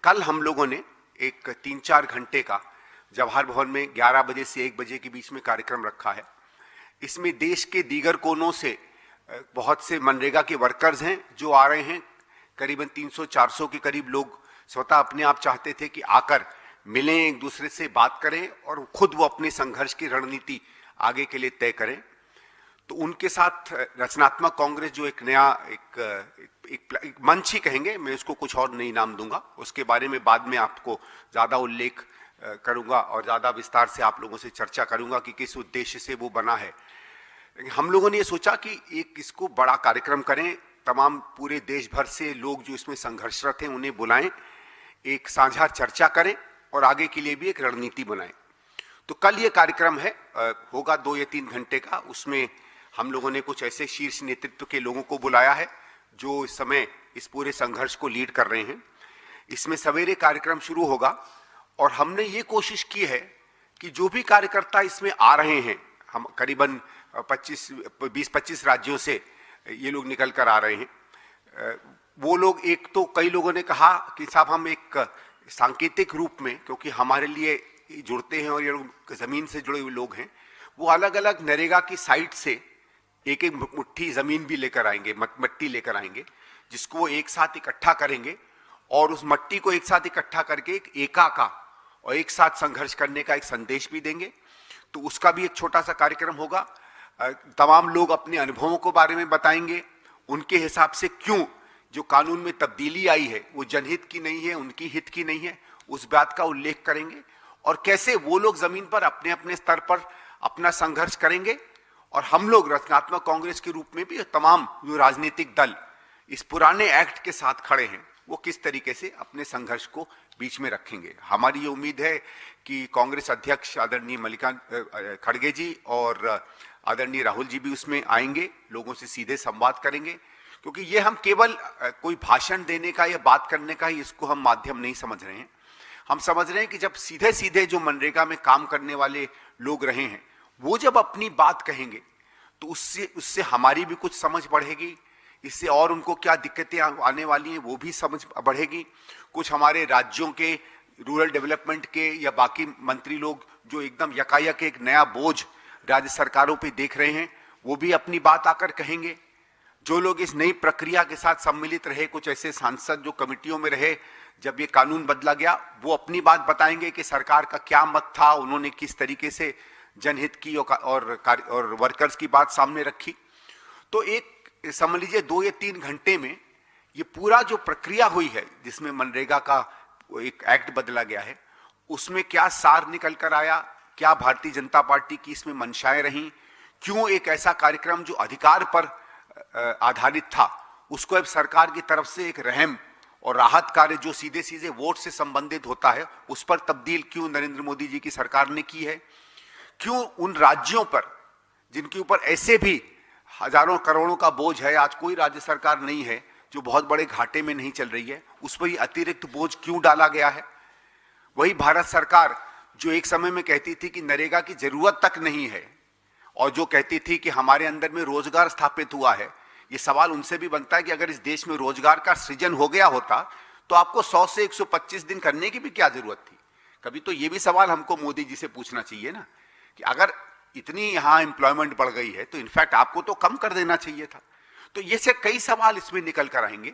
कल हम लोगों ने एक 3-4 घंटे का जवाहर भवन में 11 बजे से 1 बजे के बीच में कार्यक्रम रखा है। इसमें देश के दीगर कोनों से बहुत से मनरेगा के वर्कर्स हैं जो आ रहे हैं। करीबन 300-400 के करीब लोग स्वतः अपने आप चाहते थे कि आकर मिलें, एक दूसरे से बात करें और खुद वो अपने संघर्ष की रणनीति आगे के लिए तय करें। तो उनके साथ रचनात्मक कांग्रेस जो एक नया एक मंच ही कहेंगे, मैं इसको कुछ और नई नाम दूंगा, उसके बारे में बाद में आपको ज़्यादा उल्लेख करूंगा और ज़्यादा विस्तार से आप लोगों से चर्चा करूंगा कि किस उद्देश्य से वो बना है। हम लोगों ने ये सोचा कि एक इसको बड़ा कार्यक्रम करें, तमाम पूरे देश भर से लोग जो इसमें संघर्षरत हैं उन्हें बुलाएं, एक साझा चर्चा करें और आगे के लिए भी एक रणनीति बनाएं। तो कल ये कार्यक्रम है, होगा 2 या 3 घंटे का। उसमें हम लोगों ने कुछ ऐसे शीर्ष नेतृत्व के लोगों को बुलाया है जो इस समय इस पूरे संघर्ष को लीड कर रहे हैं। इसमें सवेरे कार्यक्रम शुरू होगा और हमने ये कोशिश की है कि जो भी कार्यकर्ता इसमें आ रहे हैं, हम करीबन 20-25 राज्यों से ये लोग निकल कर आ रहे हैं। वो लोग, एक तो कई लोगों ने कहा कि साहब हम एक सांकेतिक रूप में, क्योंकि हमारे लिए जुड़ते हैं और ये लोग जमीन से जुड़े हुए लोग हैं, वो अलग अलग नरेगा की साइट से एक एक मुट्ठी जमीन भी लेकर आएंगे, मट्टी लेकर आएंगे, जिसको वो एक साथ इकट्ठा करेंगे और उस मट्टी को एक साथ इकट्ठा करके एक एका का और एक साथ संघर्ष करने का एक संदेश भी देंगे। तो उसका भी एक छोटा सा कार्यक्रम होगा। तमाम लोग अपने अनुभवों के बारे में बताएंगे, उनके हिसाब से क्यों जो कानून में तब्दीली आई है वो जनहित की नहीं है, उनकी हित की नहीं है, उस बात का उल्लेख करेंगे और कैसे वो लोग जमीन पर अपने अपने स्तर पर अपना संघर्ष करेंगे और हम लोग रचनात्मक कांग्रेस के रूप में भी तमाम जो राजनीतिक दल इस पुराने एक्ट के साथ खड़े हैं वो किस तरीके से अपने संघर्ष को बीच में रखेंगे। हमारी ये उम्मीद है कि कांग्रेस अध्यक्ष आदरणीय मल्लिकार्जुन खड़गे जी और आदरणीय राहुल जी भी उसमें आएंगे, लोगों से सीधे संवाद करेंगे, क्योंकि ये हम केवल कोई भाषण देने का या बात करने का ही इसको हम माध्यम नहीं समझ रहे हैं। हम समझ रहे हैं कि जब सीधे सीधे जो मनरेगा में काम करने वाले लोग रहे हैं वो जब अपनी बात कहेंगे तो उससे हमारी भी कुछ समझ बढ़ेगी, इससे और उनको क्या दिक्कतें आने वाली हैं वो भी समझ बढ़ेगी। कुछ हमारे राज्यों के रूरल डेवलपमेंट के या बाकी मंत्री लोग जो एकदम यकायक एक नया बोझ राज्य सरकारों पे देख रहे हैं वो भी अपनी बात आकर कहेंगे। जो लोग इस नई प्रक्रिया के साथ सम्मिलित रहे, कुछ ऐसे सांसद जो कमिटियों में रहे जब ये कानून बदला गया, वो अपनी बात बताएंगे कि सरकार का क्या मत था, उन्होंने किस तरीके से जनहित की और वर्कर्स की बात सामने रखी। तो एक समझ लीजिए 2 या 3 घंटे में ये पूरा जो प्रक्रिया हुई है जिसमें मनरेगा का एक एक्ट बदला गया है उसमें क्या सार निकल कर आया, क्या भारतीय जनता पार्टी की इसमें मंशाएं रहीं, क्यों एक ऐसा कार्यक्रम जो अधिकार पर आधारित था उसको अब सरकार की तरफ से एक रहम और राहत कार्य जो सीधे सीधे वोट से संबंधित होता है उस पर तब्दील क्यों नरेंद्र मोदी जी की सरकार ने की है, क्यों उन राज्यों पर जिनके ऊपर ऐसे भी हजारों करोड़ों का बोझ है, आज कोई राज्य सरकार नहीं है जो बहुत बड़े घाटे में नहीं चल रही है, उस पर अतिरिक्त बोझ क्यों डाला गया है। वही भारत सरकार जो एक समय में कहती थी कि नरेगा की जरूरत तक नहीं है और जो कहती थी कि हमारे अंदर में रोजगार स्थापित हुआ है, ये सवाल उनसे भी बनता है कि अगर इस देश में रोजगार का सृजन हो गया होता तो आपको 100 से 125 दिन करने की भी क्या जरूरत थी। कभी तो ये भी सवाल हमको मोदी जी से पूछना चाहिए ना कि अगर इतनी यहां एम्प्लॉयमेंट बढ़ गई है तो इनफैक्ट आपको तो कम कर देना चाहिए था। तो ये से कई सवाल इसमें निकल कर आएंगे।